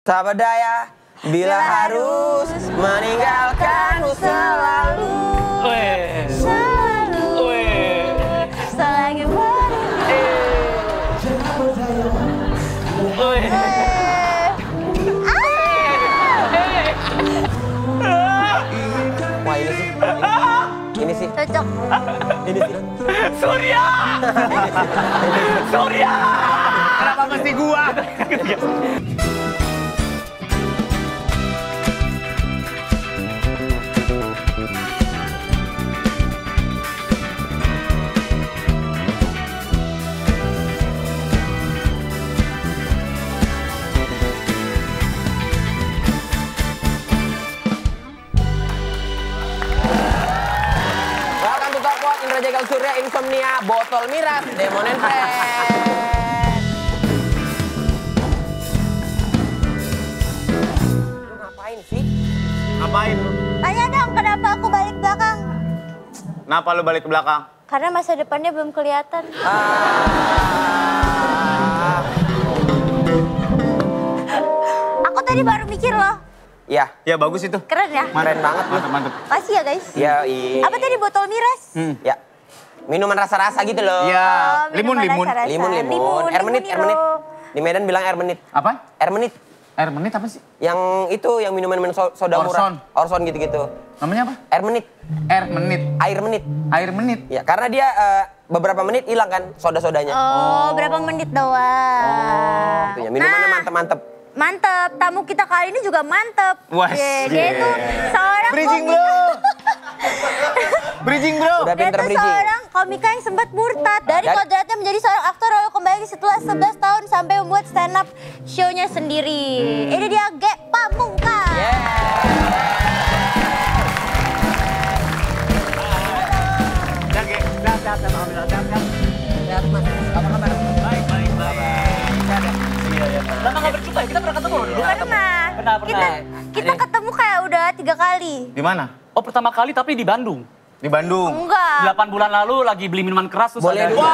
Tak berdaya bila harus meninggalkanmu selalu. Selalu. Selagi Wah ini sih. cocok. Ini sih. Surya! Surya! Kenapa mesti gua? Welcome to Talk What, Indra Jegal Surya, Insomnia, Botol Miras, Demon and Friends. Lu ngapain sih? Ngapain? Tanya dong kenapa aku balik belakang? Kenapa lu balik ke belakang? Karena masa depannya belum kelihatan. Aku tadi baru mikir loh. Iya, Ya bagus itu. Keren ya? keren banget. Mantap, mantap. Makasih ya guys. Iya, Apa tadi botol miras? Ya. Minuman rasa-rasa gitu loh. Iya. Oh, Limun, minuman limun. rasa-rasa. Limun. Air menit. Di Medan bilang air menit. Apa? Air menit. Air menit apa sih? Yang itu, yang minuman soda murah. Orson gitu-gitu. Namanya apa? Air menit. Air menit. Air menit. Air menit. Ya, karena dia beberapa menit hilang kan soda-sodanya. Oh, berapa menit doang. Itunya. Minumannya mantep-mantep. Mantep, tamu kita kali ini juga mantep. Wah, Dia itu seorang Bridging komika. bro. Bridging bro. Udah Dia pinter itu bridging. seorang komika yang sempat murtad. Dari Dan- kodratnya menjadi seorang aktor lalu kembali setelah 11 tahun sampai membuat stand up show-nya sendiri. Ini dia Ge Pamungkas. Sehat, Mas. Apa kabar? Baik. Lama nggak berjumpa ya? Kita pernah ketemu dulu. Pernah. Pernah. Kita ketemu kayak udah 3 kali. Di mana? Oh pertama kali tapi di Bandung. Di Bandung. Enggak. 8 bulan lalu lagi beli minuman keras terus Boleh ada... duduk.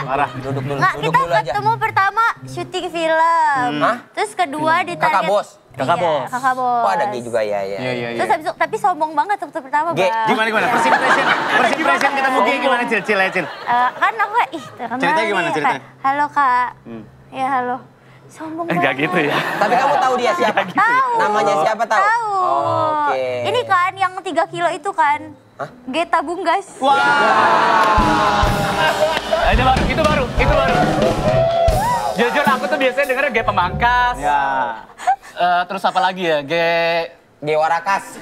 Parah. Duduk dulu. Nggak, Duduk kita dulu aja. ketemu pertama syuting film. Hah? Terus kedua di Kakak target. bos? Kakak Iya, bos. Kakak bos. Oh, ada G juga ya. Iya. Terus habis itu, tapi sombong banget waktu pertama, Ge, Bang. Gimana? First impression ketemu G gimana? Cil aja, Cil. Kan aku kayak, ih terkenal Ceritanya nih. gimana Kayak, ceritanya? halo Kak. Ya halo. Sombong banget. Enggak gitu ya. Tapi kamu tahu dia siapa? Tahu. Namanya siapa tahu? Tahu. Oh, oke. Ini kan yang 3 kilo itu kan. Hah? Geta Bunggas. Itu baru. Jujur aku tuh biasanya dengernya G Pemangkas. Ya. Terus apa lagi ya? G G Warakas.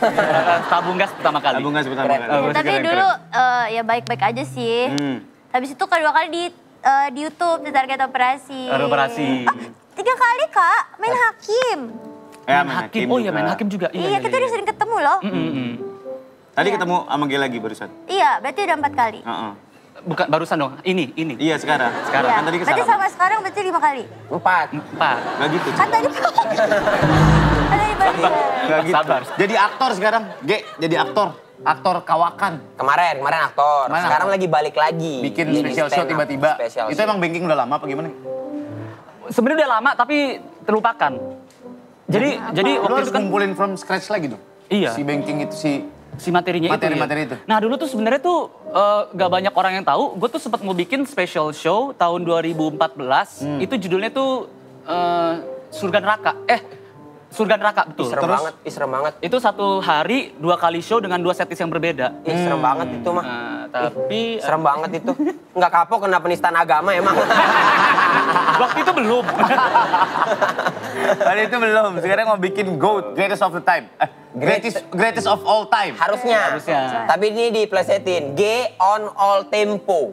Tabunggas pertama kali. Tabungan pertama Keren. kali. Oh, Tapi keren. dulu ya baik-baik aja sih. Habis itu kedua kali di YouTube di target operasi. Target operasi. 3 kali Kak, main hakim. Ya, Main hakim. Oh iya main hakim juga. Iya, kita udah sering ketemu loh. Tadi Iya. ketemu sama G lagi barusan. Iya, berarti udah 4 kali. Heeh. Bukan barusan dong. Ini. Iya sekarang. Iya. Kan tadi Berarti kesana. sama sekarang berarti 5 kali. 4. 4. Gak gitu. Kan tadi barusan. Gak gitu. Sabar. Jadi aktor sekarang. G, jadi aktor. Aktor kawakan. Kemarin aktor. Kemarin Sekarang aktor. lagi balik lagi. Bikin Jadi special show stand up. tiba-tiba. Special Itu show. emang banking udah lama apa gimana? Sebenarnya udah lama tapi terlupakan. Jadi Lu waktu harus itu kan kumpulin from scratch lagi dong. Iya. Si banking itu si materinya Materi itu. itu. Nah dulu tuh sebenarnya tuh gak banyak orang yang tahu. Gue tuh sempat mau bikin special show tahun 2014. Itu judulnya tuh Surga Neraka. Surga Neraka betul. Serem banget. Itu 1 hari 2 kali show dengan 2 setlist yang berbeda. Serem banget itu mah. Tapi Serem banget itu. Nggak kapok kena penistaan agama emang. waktu itu belum. Tadi itu belum. Sekarang mau bikin GOAT, greatest of the time. Greatest of all time. Harusnya. Tapi ini diplesetin. G on all tempo.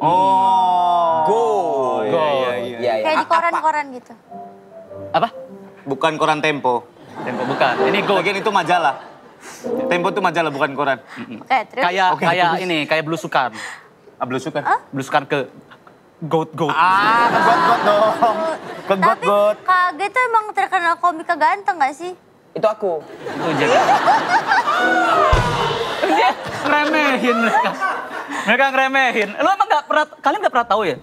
Go. Iya. Kayak di koran-koran gitu. Apa? Bukan koran Tempo. Tempo bukan. Ini go. Lagian itu majalah. Tempo itu majalah bukan koran. Oke, terus. Kayak belusukan. Belusukan. Belusukan ke goat. Ke got dong. Ke Tapi got. Kak Ge tuh emang terkenal komika ganteng gak sih? Itu aku. Itu jadi. Dia ngeremehin mereka. Mereka ngeremehin. Lo emang kalian gak pernah tahu ya?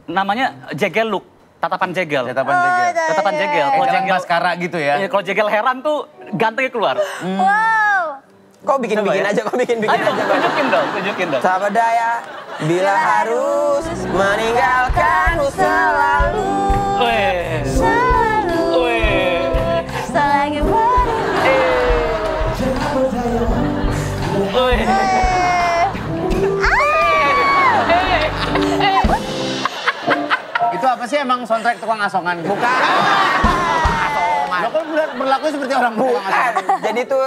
Namanya Jegeluk. Tatapan jegel. Tatapan jegel. Tatapan jegel. Kalau Kalau jalan jegel maskara gitu ya. Iya, kalau jegel heran tuh gantengnya keluar. Wow. Kok bikin-bikin aja, kok bikin-bikin Ayo, aja. tunjukin dong, tunjukin dong. Tak berdaya bila harus meninggalkanmu selalu. Weh. Selalu. Weh. Selagi berdua. Weh. Itu apa sih emang soundtrack tukang asongan? Bukan. Lo kok berlaku seperti orang tukang asongan? Jadi tuh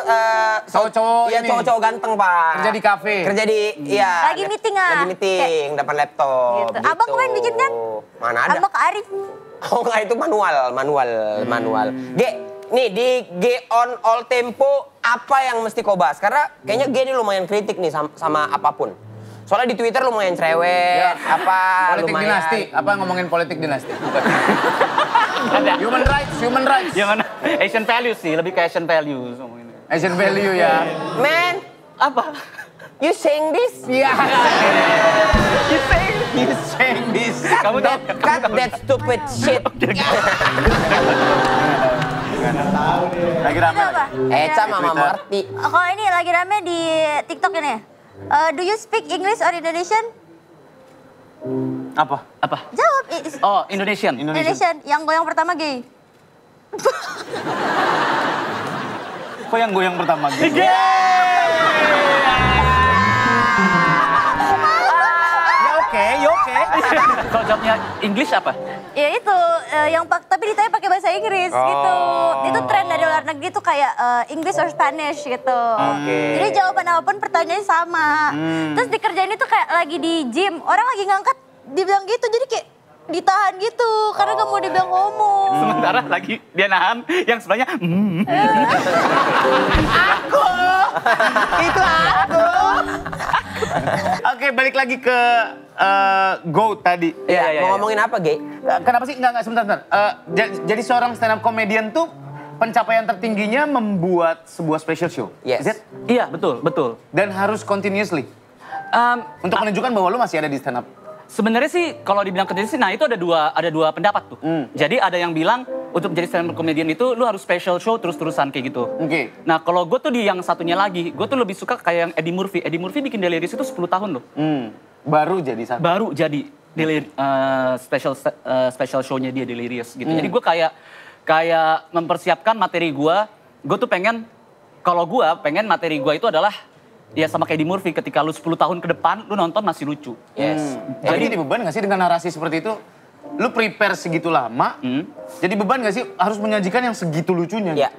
Cowok-cowok iya ini. cowok-cowok ganteng, Pak. Kerja di kafe. Kerja di iya. Lagi meeting, ah? Lagi meeting, depan laptop. Gitu. Abang kemarin bikin kan? Mana ada? Abang ke Arif. Oh enggak, itu manual. G, nih di G on all tempo apa yang mesti kau bahas? Karena kayaknya G ini lumayan kritik nih sama apapun. Soalnya di Twitter lumayan cerewet, apa Politik lumayan. dinasti. Apa ngomongin politik dinasti? Bukan. Ada. Human rights. Yang mana? Asian values sih, lebih ke Asian values. Asian value ya. Man, Apa? you saying this? Iya. You say? You saying this. Kamu tahu? Cut that stupid shit. Lagi rame. Itu apa? Eca mama Twitter. Marti. Kalau ini lagi rame di TikTok ini. Do you speak English or Indonesian? Apa? Apa? Jawab. Oh, Indonesian. Indonesian. Yang goyang pertama gay. Kok yang goyang pertama gitu? Ya oke. Kalau jawabnya English apa? Ya itu tapi ditanya pakai bahasa Inggris gitu. Itu tren dari luar negeri tuh kayak English or Spanish gitu. Jadi jawaban apapun pertanyaannya sama. Terus dikerjain itu kayak lagi di gym, orang lagi ngangkat dibilang gitu, jadi kayak ditahan gitu karena gak mau dibilang ngomong. Sementara lagi dia nahan, yang sebelahnya Itu aku. Oke, balik lagi ke GOAT tadi. Iya, mau ngomongin apa, G? Kenapa sih? Enggak, sebentar. Jadi seorang stand up comedian tuh pencapaian tertingginya membuat sebuah special show. Yes. Is it? Iya, betul. Dan harus continuously. Untuk menunjukkan bahwa lu masih ada di stand up. Sebenarnya sih kalau dibilang kerja sih, nah itu ada dua pendapat tuh. Jadi ada yang bilang untuk menjadi stand up comedian itu lu harus special show terus-terusan kayak gitu. Oke. Nah kalau gue tuh di yang satunya lagi, gue tuh lebih suka kayak yang Eddie Murphy. Eddie Murphy bikin Delirious itu 10 tahun loh. Baru jadi satu. Baru jadi special show-nya dia Delirious gitu. Jadi gue kayak mempersiapkan materi gue tuh pengen materi gue itu adalah ya sama kayak di Murphy, ketika lu 10 tahun ke depan, lu nonton masih lucu. Yes. Jadi beban gak sih dengan narasi seperti itu? Lu prepare segitu lama, jadi beban gak sih harus menyajikan yang segitu lucunya? Iya.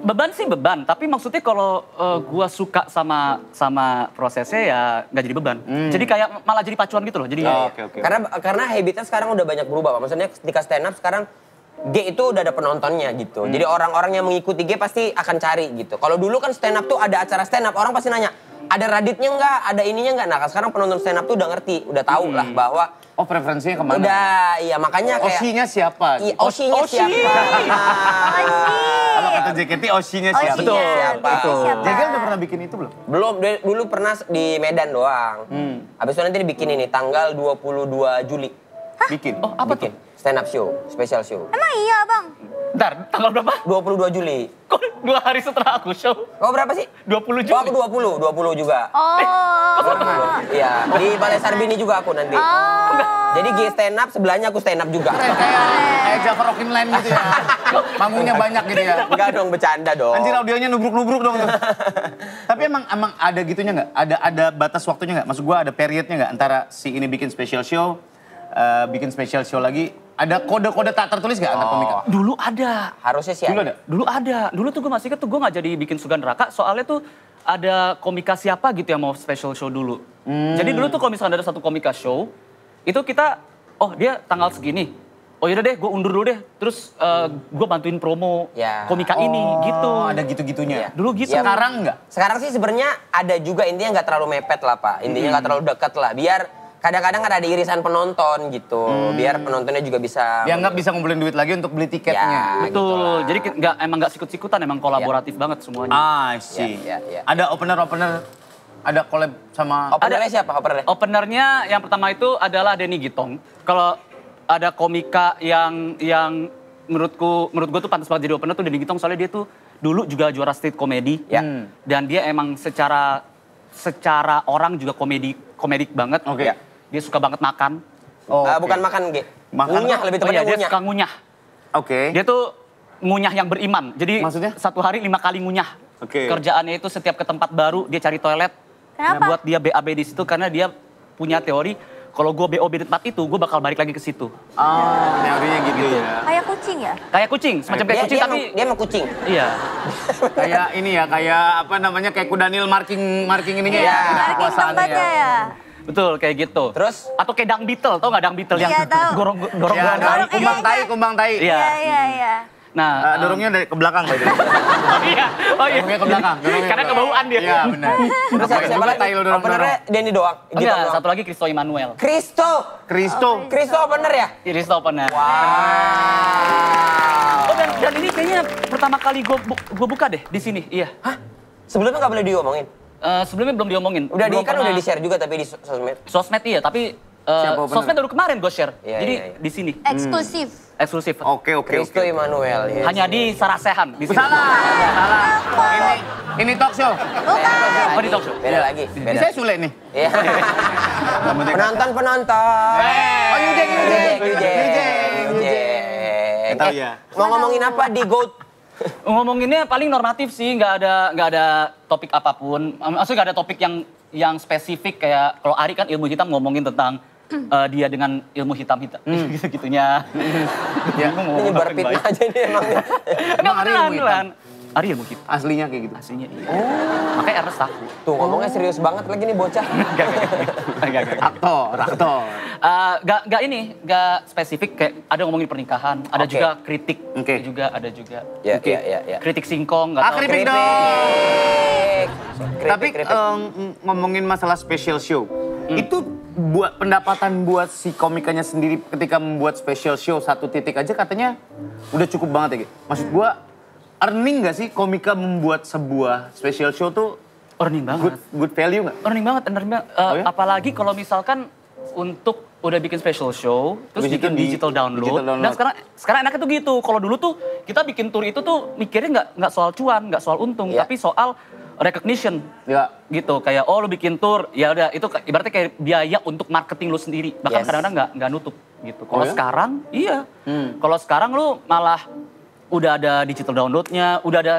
Beban sih beban, tapi maksudnya kalau gua suka sama prosesnya ya nggak jadi beban. Jadi kayak malah jadi pacuan gitu loh. Jadi Oke. Karena habitnya sekarang udah banyak berubah, Pak. Maksudnya ketika stand up sekarang G itu udah ada penontonnya gitu. Jadi orang-orang yang mengikuti G pasti akan cari gitu. Kalau dulu kan stand up tuh ada acara stand up, orang pasti nanya, ada Raditnya nggak, ada ininya nggak. Nah sekarang penonton stand up tuh udah ngerti, udah tahu lah bahwa Oh preferensinya kemana? udah, iya makanya kayak Osinya siapa? Osinya siapa? Kalau kata JKT Osinya siapa? Betul. Siapa? Jegel udah pernah bikin itu belum? Belum, dulu pernah di Medan doang. Habis itu nanti dibikin ini tanggal 22 Juli. Bikin. Oh apa Bikin tuh? stand up show, special show. Emang iya bang? Ntar, tanggal berapa? 22 Juli. Kok 2 hari setelah aku show? Oh berapa sih? 20 Juli. Oh aku 20 juga. Oh. Iya, di Balai Sarbini juga aku nanti. Jadi G stand up, sebelahnya aku stand up juga. Kayak Java Rockin' Line gitu ya. Manggungnya banyak gitu ya. Enggak dong, bercanda dong. Anjir audionya nubruk-nubruk dong tuh. Tapi emang ada gitunya nggak? Ada batas waktunya nggak? Maksud gua ada periodnya nggak antara si ini bikin special show, bikin special show lagi? Ada kode-kode tak tertulis nggak antar komika? Dulu ada. Harusnya sih Dulu ada? Dulu ada. Dulu tuh gue masih inget tuh gue nggak jadi bikin Sugan Raka. Soalnya tuh ada komika siapa gitu yang mau special show dulu. Jadi dulu tuh kalau misalnya ada satu komika show, itu kita, oh dia tanggal segini. Oh yaudah deh, gue undur dulu deh. Terus gue bantuin promo Ya. komika ini gitu. Oh, ada gitu-gitunya. Iya. Dulu gitu. Ya, Sekarang nggak? Sekarang sih sebenarnya ada juga, intinya nggak terlalu mepet lah Pak. Intinya nggak terlalu dekat lah. Biar kadang-kadang ada irisan penonton gitu. Biar penontonnya juga bisa... Dia nggak bisa ngumpulin duit lagi untuk beli tiketnya. Ya, Betul. gitulah. Jadi emang nggak sikut-sikutan, emang kolaboratif banget semuanya. I see. Ya. Ada opener, ada collab sama... Openernya siapa? Openernya? Openernya yang pertama itu adalah Denny Gitong. Kalau ada komika yang menurut gue tuh pantas banget jadi opener tuh Denny Gitong, soalnya dia tuh dulu juga juara street comedy Ya. Dan dia emang secara orang juga komedik banget. Oke. Ya. Dia suka banget makan. Bukan makan, Ge. Makan Ngunyah, apa? lebih Oh iya, tepatnya dia ngunyah. suka ngunyah. Oke. Dia tuh ngunyah yang beriman. Jadi Maksudnya? satu hari 5 kali ngunyah. Oke. Kerjaannya itu setiap ke tempat baru dia cari toilet. Kenapa? Buat dia BAB di situ karena dia punya teori kalau gue BOB di tempat itu gue bakal balik lagi ke situ. Teorinya gitu ya. Kayak kucing ya? Kayak kucing, semacam kayak kucing tapi Dia emang kucing. iya. Kayak ini ya, kayak apa namanya, kayak Kudanil marking ininya Iya. ya. Parking kekuasaannya tempatnya ya? Betul kayak gitu. Terus? Atau kayak Dang Beetle, tau gak Dang Beetle yang Iya, tahu. dorong Ya, Dorong, kumbang tai. Iya. Iya. Nah, Dorongnya dari ke belakang by the way. oh iya. Dorongnya ke belakang. Karena kebauan dia. Iya, benar. Terus siapa lagi? Tai lo dorong-dorong. Openernya Denny doang. Gitu Enggak, doang. satu lagi Christo Emmanuel. Kristo Kristo. opener ya? Christo opener. Wow. Oh dan ini kayaknya pertama kali gue buka deh di sini. Iya. Hah? Sebelumnya nggak boleh diomongin? Sebelumnya belum diomongin. Udah Belum kan pernah- udah di-share juga tapi di sosmed. Sosmed iya, tapi Siapa opener? sosmed baru kemarin gue share. Iya, Jadi iya, iya. di sini Eksklusif. eksklusif. Oke. Kristo Emmanuel. Yes. Hanya di Sarasehan di sini. Salah. Ini talk show. Oh di talk show. Beda lagi. Ini Beda. saya Sule nih. Iya. Penonton. Oh, Yujek. Nggak tahu ya. Mau ngomongin apa di GOAT? Ngomonginnya paling normatif sih, nggak ada topik apapun. Maksudnya nggak ada topik yang spesifik kayak kalau Ari kan ilmu hitam ngomongin tentang dia dengan ilmu hitam-hitam gitu-gitunya. Ya. Gua mau Ini ngomong bar apa yang fitnah baik. aja nih emang. Emang Ari ilmu hitam? Beneran. Ari ilmu hitam. Aslinya kayak gitu. Aslinya iya. Makanya Ernest takut. Tuh ngomongnya serius banget lagi nih bocah. Enggak. Aktor. Gak spesifik kayak ada ngomongin pernikahan, ada Oke. juga kritik, Oke. ada juga. Ya, Oke. ya. Kritik singkong, nggak tahu. Kritik dong. Tapi Kritik. ngomongin masalah special show, itu buat pendapatan buat si komikanya sendiri ketika membuat special show satu titik aja katanya udah cukup banget ya, Ge? Maksud gua earning nggak sih komika membuat sebuah special show tuh Earning banget. good value nggak? Earning banget. Oh ya? Apalagi kalau misalkan untuk udah bikin special show, terus Habis itu bikin di- digital download. digital download. Dan sekarang enaknya tuh gitu. Kalau dulu tuh kita bikin tour itu tuh mikirnya nggak soal cuan, nggak soal untung, Iya. tapi soal recognition. Ya. Gitu, kayak lu bikin tour, ya udah itu ibaratnya kayak biaya untuk marketing lu sendiri. Bahkan Yes. kadang-kadang nggak nutup gitu. Kalau ya? sekarang, iya. Kalau sekarang lu malah udah ada digital downloadnya, udah ada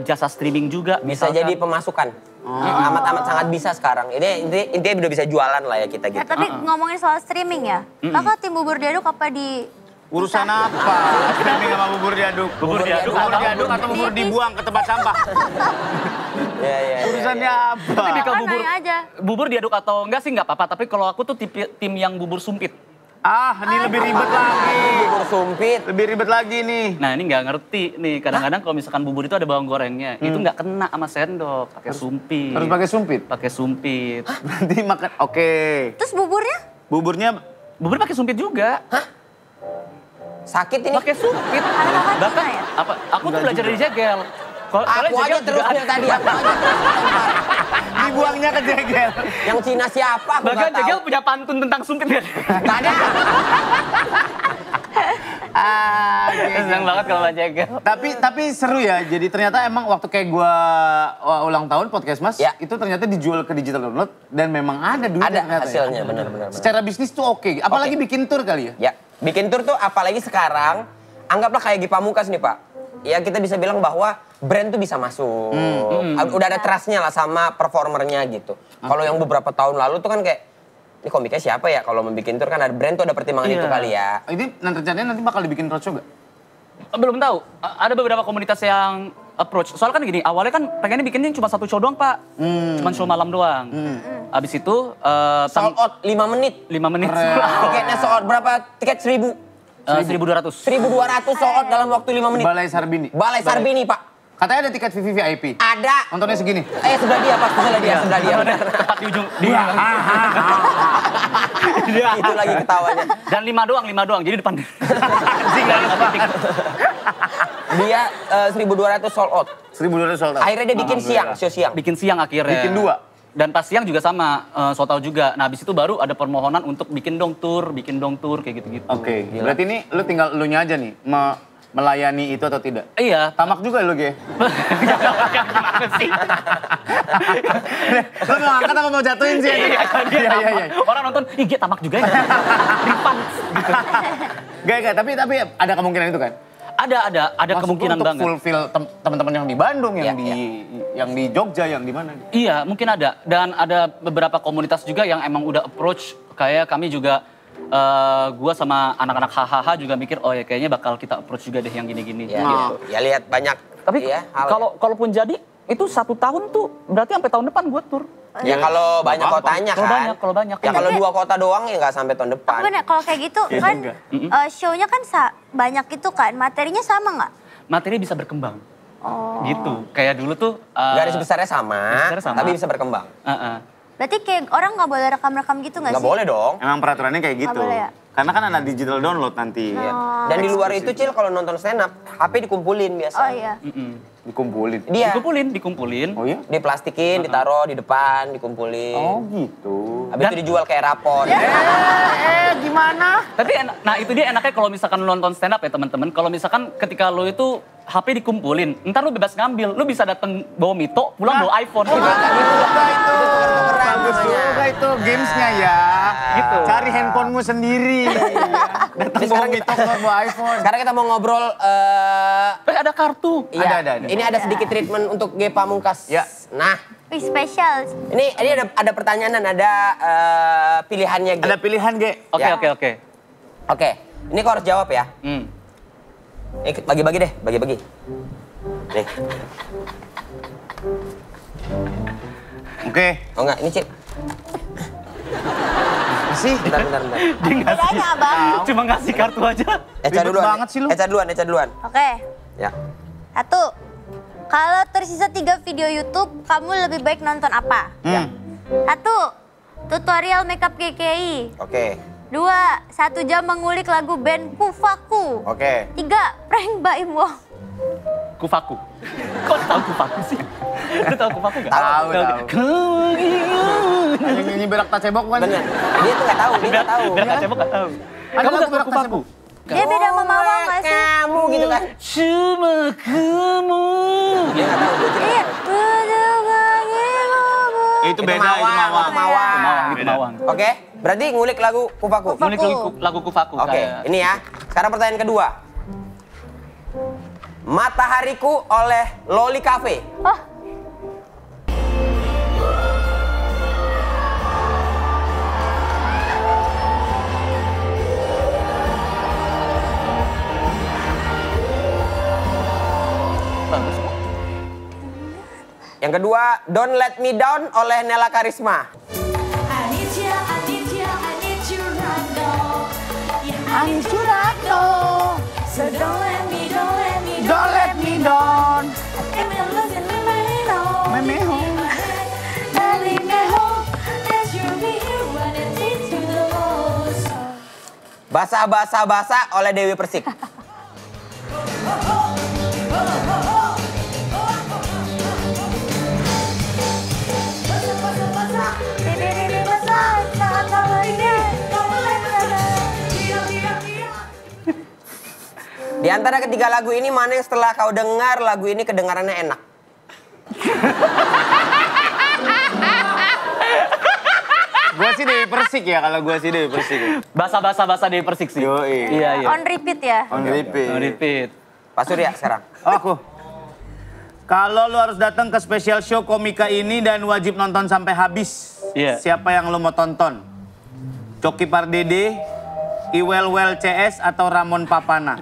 jasa streaming juga. Bisa misalkan. jadi pemasukan. Amat-amat sangat bisa sekarang. Ini intinya udah bisa jualan lah ya kita gitu. Tapi ngomongin soal streaming ya, kakak tim bubur diaduk apa di... Urusan apa? Streaming sama bubur diaduk. Bubur diaduk Bubur atau- diaduk atau bubur dibuang ke tempat sampah? Iya. Urusannya apa? Tapi kalau Kan bubur, nanya aja. bubur diaduk atau enggak sih nggak apa-apa. Tapi kalau aku tuh tim yang bubur sumpit. Ini lebih ribet lagi. Bubur sumpit. Lebih ribet lagi nih. Nah ini nggak ngerti nih. Kadang-kadang kalau misalkan bubur itu ada bawang gorengnya, itu nggak kena sama sendok. Pakai sumpit. Harus pakai sumpit. Pakai sumpit. Nanti makan. Oke. Terus buburnya? Buburnya Bubur pakai sumpit juga. Sakit ini. Pakai sumpit. Ada kakak Bahkan Cina ya? aku tuh belajar dari Jegel. Soalnya Aku aja Jegel terus juga dari ada. tadi. Aku aja terus. dibuangnya ke jegel. Yang Cina siapa? Aku Bahkan nggak tahu. Jegel punya pantun tentang sumpit kan. Nggak ada. Senang banget kalau Mbak Jegel. Tapi seru ya. Jadi ternyata emang waktu kayak gua ulang tahun podcast Mas, Ya. itu ternyata dijual ke digital download dan memang ada duitnya Ada ternyata. hasilnya, Ya. benar. Secara bisnis tuh oke. Apalagi bikin tour kali ya. Ya, bikin tour tuh apalagi sekarang, anggaplah kayak Gi Pamungkas nih Pak. Ya kita bisa bilang bahwa brand tuh bisa masuk. Udah ada trust-nya lah sama performernya gitu. Kalau yang beberapa tahun lalu tuh kan kayak, ini komiknya siapa ya kalau membuat tour kan ada brand tuh ada pertimbangan Iya. itu kali ya. Ini rencananya nanti bakal dibikin roadshow gak? Belum tahu. Ada beberapa komunitas yang approach. Soalnya kan gini, awalnya kan pengennya bikinnya cuma satu show doang, Pak. Cuma show malam doang. Abis itu Sold out 5 menit. 5 menit. Tiketnya sold out berapa? Tiket 1.000. 1.200. 1.200 sold out dalam waktu 5 menit. Balai Sarbini. Balai Sarbini, Pak. Katanya ada tiket VVIP. Ada. Nontonnya segini. Sebelah dia, Pak. Sebelah dia, sebelah dia. benar. Tepat di ujung. Itu lagi ketawanya. Dan 5 doang. Jadi depan. Anjing dari Dia 1.200 sold out. 1.200 sold out. Akhirnya dia bikin siang, show siang. Bikin siang akhirnya. Bikin 2. Dan pas siang juga sama, so tau juga. Nah, habis itu baru ada permohonan untuk bikin dong tour kayak gitu-gitu. Oke, berarti ini lu tinggal elunya aja nih, melayani itu atau tidak? Iya. Tamak juga lu, Ge? Gimana sih? Lu mau angkat apa mau jatuhin sih? Iya. Orang nonton, ih Ge tamak juga ya. Refund gitu. Gak, tapi ada kemungkinan itu kan? Ada Maksud kemungkinan untuk banget. fulfill teman-teman yang di Bandung, yang Iya, yang di Jogja, yang di mana? Iya, mungkin ada. Dan ada beberapa komunitas juga yang emang udah approach. Kayak kami juga, gua sama anak-anak hahaha juga mikir, oh ya kayaknya bakal kita approach juga deh yang gini-gini. Ya, Gitu. ya lihat banyak. Tapi ya, hal kalaupun jadi, itu 1 tahun tuh berarti sampai tahun depan gua tour. ya kalau banyak apa-apa. kotanya Kalau kan. banyak, kalau banyak. Ya kalau Tapi- 2 kota doang ya nggak sampai tahun depan. Tapi bener, kalau kayak gitu kan show-nya kan banyak itu kan, materinya sama nggak? Materi bisa berkembang. Oh. Gitu. Kayak dulu tuh... Garis besarnya sama, besarnya sama. tapi bisa berkembang. Berarti kayak orang nggak boleh rekam-rekam gitu nggak sih? Nggak boleh dong. Emang peraturannya kayak gitu. boleh ya? Karena kan ada digital download nanti. Oh. Dan di luar itu Cil kalau nonton stand up, HP dikumpulin biasa. Oh iya. Dikumpulin. Dia Dikumpulin. Oh iya? diplastikin, ditaruh di depan, dikumpulin. Oh gitu. Habis itu dijual kayak rapor. Gimana? Tapi nah itu dia enaknya kalau misalkan lu nonton stand up ya teman-teman. Kalau misalkan ketika lu itu HP dikumpulin, ntar lu bebas ngambil. Lu bisa datang bawa Mito, pulang bawa iPhone. Oh, Gitu. juga itu. tuker-tukeran Bagus namanya. juga itu gamesnya ya. Gitu. Cari handphonemu sendiri. Datang Ini bawa sekarang mitok bawa iPhone. Sekarang kita mau ngobrol. Ada kartu. Iya, Ada. Ini ada sedikit treatment untuk G Pamungkas. Ya. Nah, Wih, spesial. ini ada pertanyaan, ada pilihannya G. Ada pilihan, Ge. Oke, Ya. oke. Oke, ini kau harus jawab ya. Bagi-bagi deh, bagi-bagi. Nih. Oke. Oh enggak, ini Cip. Sih. Bentar. Bedanya abang. Cuma ngasih kartu aja. Eca Ribet duluan. banget sih lu. Eca duluan. Oke. Ya. 1. Kalau tersisa 3 video YouTube, kamu lebih baik nonton apa? 1. Tutorial makeup KKI. Oke. 2. 1 jam mengulik lagu band Kufaku. Oke. 3. Prank Baim Wong. Kufaku. Kok tahu Kufaku sih? Lu tahu Kufaku nggak? Tahu. Kau Yang nyanyi berak tak cebok kan? Bener. Dia tuh nggak tahu, dia nggak tahu. Biar kacau nggak tahu. Ada Kamu lagu nggak tahu berak tak Kufaku? cebok? Dia beda sama Mawang nggak sih? Kamu gitu kan. Cuma kamu. Dia nggak tahu. Dia Cip. Iya. Itu beda, itu mawang. Itu Mawang. Oke, berarti ngulik lagu Kufaku. Kufaku. Ngulik lagu Kufaku. Oke, kayak- ini ya. Sekarang pertanyaan kedua. Matahariku oleh Loli Cafe. Oh, Bagus kok. Yang kedua, Don't Let Me Down oleh Nela Karisma. I need you right now. Yeah, I need you right now. so don't let me, Don't let me down. Give me a look and let me know. Let me home. Darling, I hope that you'll be here when it takes you the most. Basa oleh Dewi Persik. Dede besar, saat kamu ini, kamu Di antara ketiga lagu ini, mana yang setelah kau dengar lagu ini kedengarannya enak? Gua sih Dewi Persik ya, kalau gua sih Dewi Persik. Basa Dewi Persik sih. Yoi. Iya. On repeat ya? On repeat. Repeat. Pak Surya sekarang. Oh, aku. Kalau lu harus datang ke special show komika ini dan wajib nonton sampai habis. Iya. Siapa yang lu mau tonton? Coki Pardede, Iwel CS atau Ramon Papana?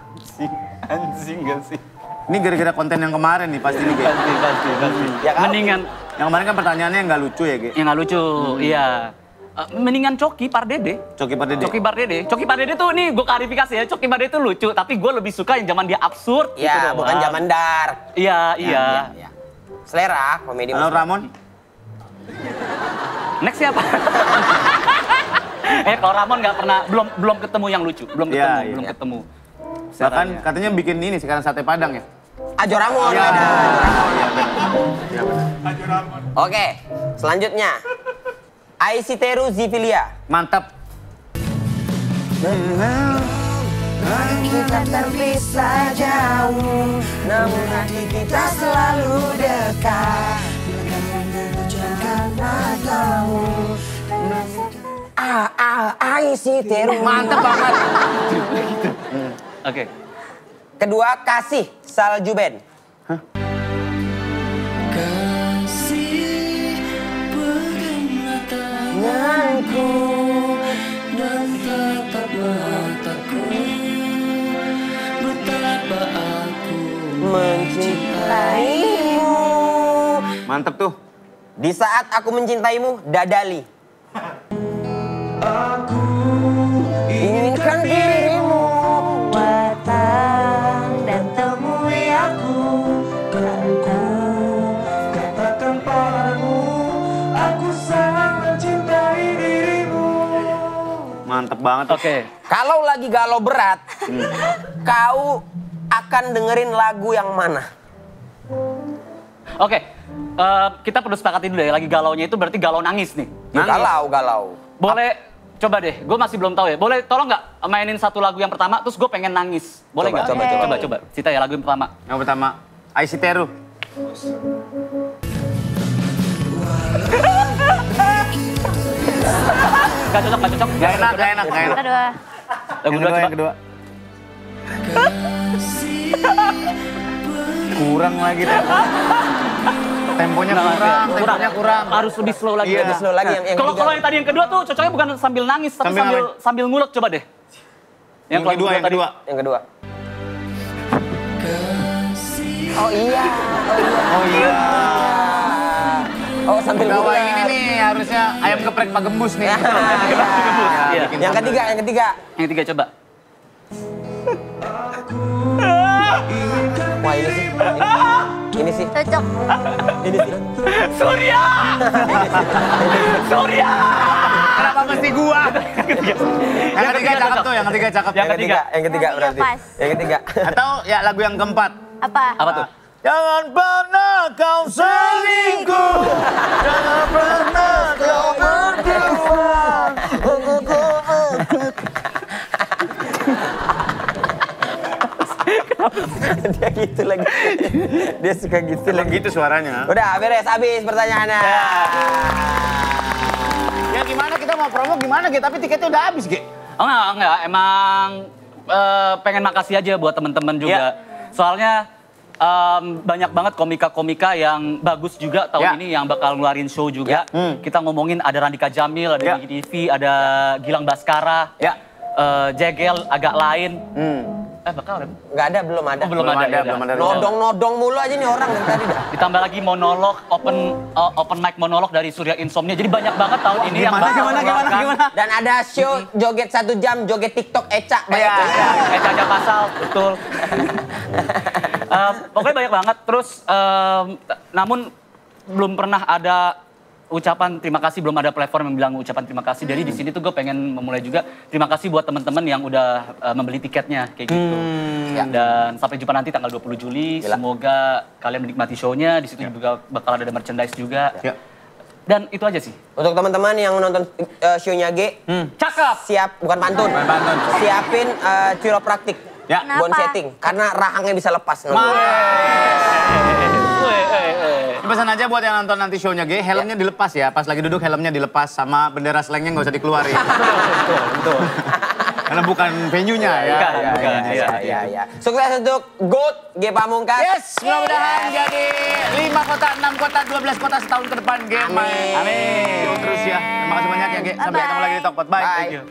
Anjing gak sih? Ini gara-gara konten yang kemarin nih pasti nih, Ge. Pasti. Ya kan? Mendingan Yang kemarin kan pertanyaannya nggak lucu ya, Ge. yang nggak lucu, iya. Mendingan Coki Pardede. Coki Pardede. Coki Pardede tuh nih gue klarifikasi ya, Coki Pardede tuh lucu, tapi gue lebih suka yang zaman dia absurd gitu Ya, doang. bukan zaman dark. Iya. Ya. Selera komedi. Halo musik. Ramon. Next siapa? Kalau Ramon nggak pernah, belum ketemu yang lucu, belum Iya. ketemu. Bahkan Caranya. katanya bikin ini sekarang sate Padang ya. Ajo Ramon. Iya. ada. Iya benar. Oke, Selanjutnya, Aisiteru Zivilia. Mantap. Kita terpisah jauh, namun hati kita selalu dekat. Jangan matamu. Aisiteru. Mantap banget. Oke. Kedua, Kasih Salju Band. Tanganku dan tatap mataku, betapa aku mencintaimu. Mantap tuh. Di saat aku mencintaimu, Dadali. Aku inginkan dirimu Datang dan temui aku. katakan padamu, aku sangat mencintai dirimu. Mantap banget. Oke. Kalau lagi galau berat, kau akan dengerin lagu yang mana? Oke. Kita perlu sepakati dulu ya, lagi galaunya itu berarti galau nangis nih. Ya, galau. Boleh, coba deh, gue masih belum tahu ya. Boleh tolong nggak mainin satu lagu yang pertama, terus gue pengen nangis. Boleh nggak? Coba. Cita ya lagu yang pertama. Yang pertama, Aisiteru. Gak cocok. Gak enak. Kedua. Lagu dua coba. Yang kedua. Kurang lagi temponya kurang. Harus lebih slow lagi. Iya. Lebih slow lagi yang Kalau ketiga. yang tadi yang kedua tuh cocoknya bukan sambil nangis, tapi sambil ngulek, coba deh. Yang kedua. Yang kedua. Oh iya. Oh sambil Bawa gula. ini nih harusnya ayam geprek Pak Gembus nih. Iya. Yang ketiga. Yang ketiga coba. Wah ini sih. Ini sih. Cocok. Ini sih. Surya! Kenapa mesti gua? Yang ketiga cakep tuh, yang ketiga cakep. Yang ketiga. Yang ketiga Yang berarti. pas. Yang ketiga. Atau ya lagu yang keempat. Apa? Apa tuh? Jangan pernah kau selingkuh. Jangan pernah kau berduaan. Dia gitu lagi. Dia suka gitu lagi. Gitu suaranya. Udah beres habis pertanyaannya. Ya gimana kita mau promo gimana gitu, tapi tiketnya udah habis, Ge. Oh enggak. Emang pengen makasih aja buat teman-teman juga. Soalnya banyak banget komika-komika yang bagus juga tahun ini yang bakal ngeluarin show juga. Kita ngomongin ada Randika Jamil, ada Diki TV, ada Gilang Baskara, Jegel agak lain. Bakal ada? Nggak ada, belum ada. Belum ada. Nodong mulu aja nih orang dari tadi dah. Ditambah lagi monolog, open mic monolog dari Surya Insomnia. Jadi banyak banget tahun ini yang bakal Gimana? Dan ada show joget 1 jam, joget TikTok Eca. Banyak Eca aja pasal, betul. Pokoknya banyak banget. Terus, namun belum pernah ada ucapan terima kasih, belum ada platform yang bilang ucapan terima kasih. Jadi di sini tuh gue pengen memulai juga terima kasih buat teman-teman yang udah membeli tiketnya kayak gitu. Dan sampai jumpa nanti tanggal 20 Juli. Semoga kalian menikmati show-nya. Di situ juga bakal ada merchandise juga. Dan itu aja sih. Untuk teman-teman yang nonton show-nya G, Cakep. siap, bukan pantun. Siapin chiropraktik. Kenapa? Bone setting. Karena rahangnya bisa lepas. Pesan aja buat yang nonton nanti show-nya Ge, helmnya dilepas ya. Pas lagi duduk helmnya dilepas sama bendera slangnya nggak usah dikeluarin. Betul. Karena bukan venue-nya ya. Iya. Sukses untuk GOAT G Pamungkas. Yes, mudah-mudahan jadi 5 kota, 6 kota, 12 kota setahun ke depan Ge. Amin. Terus ya. Terima kasih banyak ya Ge. Sampai ketemu lagi di Talkpot. Bye. Bye. Thank you.